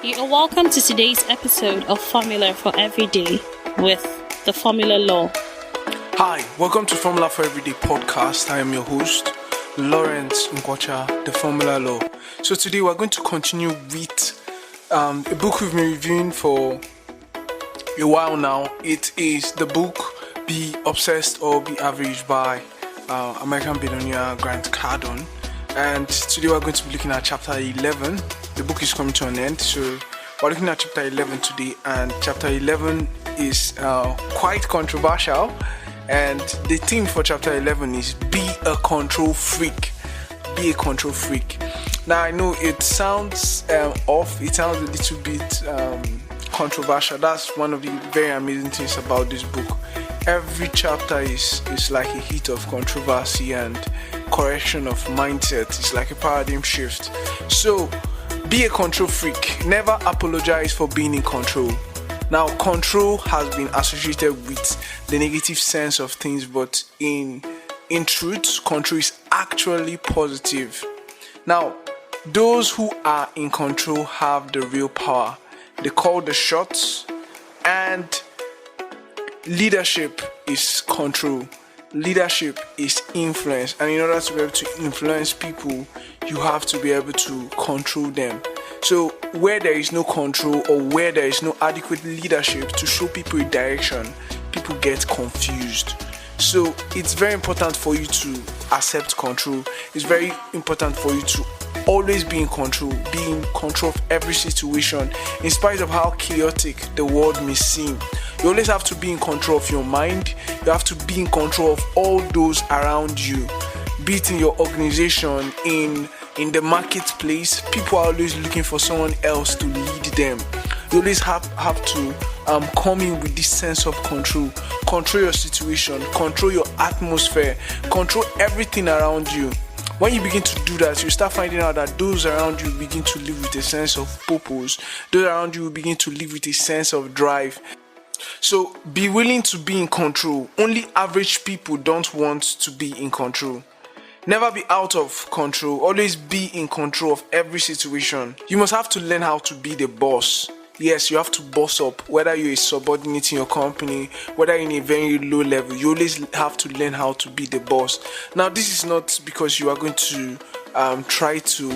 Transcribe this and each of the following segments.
You are welcome to today's episode of Formula for Everyday with the Formula Law. Hi, welcome to Formula for Everyday podcast. I am your host, Lawrence Nkwacha, the Formula Law. So today we're going to continue with a book we've been reviewing for a while now. It is the book Be Obsessed or Be Average by American billionaire Grant Cardone. And today we're going to be looking at chapter 11. The book is coming to an end, so we're looking at chapter 11 today, and chapter 11 is quite controversial, and the theme for chapter 11 is be a control freak. Be a control freak. Now I know it sounds off, it sounds a little bit controversial. That's one of the very amazing things about this book. Every chapter is like a hit of controversy and correction of mindset. It's like a paradigm shift. So be a control freak. Never apologize for being in control. Now, control has been associated with the negative sense of things, but in truth, control is actually positive. Now, those who are in control have the real power. They call the shots, and leadership is control. Leadership is influence, and in order to be able to influence people, you have to be able to control them. So where there is no control, or where there is no adequate leadership to show people a direction, people get confused. So it's very important for you to accept control. It's very important for you to always be in control of every situation, in spite of how chaotic the world may seem. You always have to be in control of your mind. You have to be in control of all those around you, be it in your organization, in the marketplace. People are always looking for someone else to lead them. You always have to come in with this sense of control. Control your situation, control your atmosphere, control everything around you. When you begin to do that, you start finding out that those around you begin to live with a sense of purpose. Those around you begin to live with a sense of drive. So be willing to be in control. Only average people don't want to be in control. Never be out of control. Always be in control of every situation. You must have to learn how to be the boss. Yes, you have to boss up. Whether you're a subordinate in your company, whether in a very low level, you always have to learn how to be the boss. Now, this is not because you are going to try to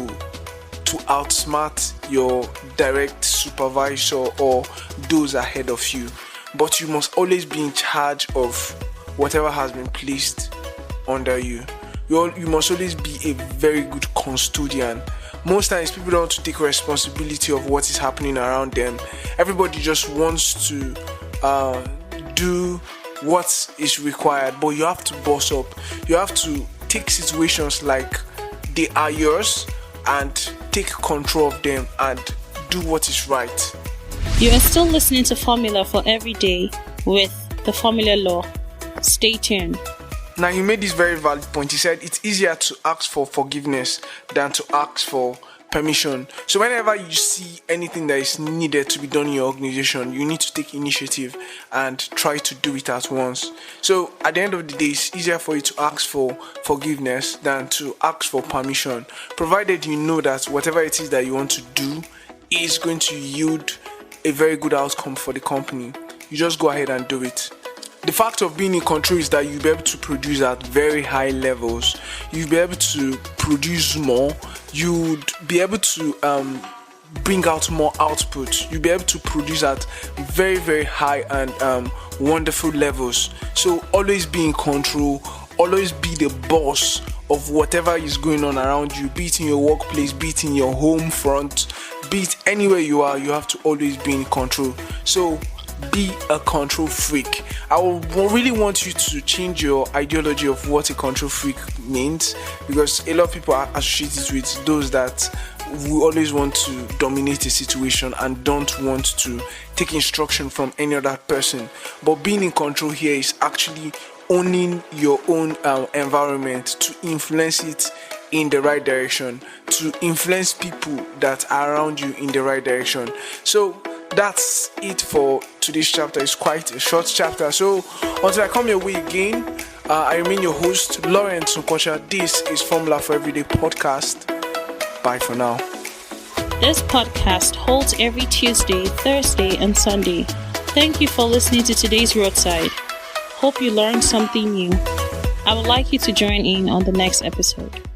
outsmart your direct supervisor or those ahead of you, but you must always be in charge of whatever has been placed under you. You must always be a very good custodian. Most times people don't want to take responsibility of what is happening around them. Everybody just wants to do what is required, but you have to boss up. You have to take situations like they are yours and take control of them and do what is right. You are still listening to Formula for Everyday with the Formula Law. Stay tuned. Now, he made this very valid point. He said it's easier to ask for forgiveness than to ask for permission. So whenever you see anything that is needed to be done in your organization, you need to take initiative and try to do it at once. So at the end of the day, it's easier for you to ask for forgiveness than to ask for permission, provided you know that whatever it is that you want to do is going to yield a very good outcome for the company. You just go ahead and do it. The fact of being in control is that you'll be able to produce at very high levels. You'll be able to produce more. You'd be able to bring out more output. You'll be able to produce at very, very high and wonderful levels. So always be in control. Always be the boss of whatever is going on around you, be it in your workplace, be it in your home front, be it anywhere you are. You have to always be in control. So be a control freak. I really want you to change your ideology of what a control freak means, because a lot of people are associated with those that will always want to dominate a situation and don't want to take instruction from any other person. But being in control here is actually owning your own environment to influence it in the right direction, to influence people that are around you in the right direction. So that's it for today's chapter. It's quite a short chapter. So until I come your way again, I remain your host, Lawrence Nkwacha. This is Formula for Everyday podcast. Bye for now. This podcast holds every Tuesday, Thursday, and Sunday. Thank you for listening to today's Roadside. Hope you learned something new. I would like you to join in on the next episode.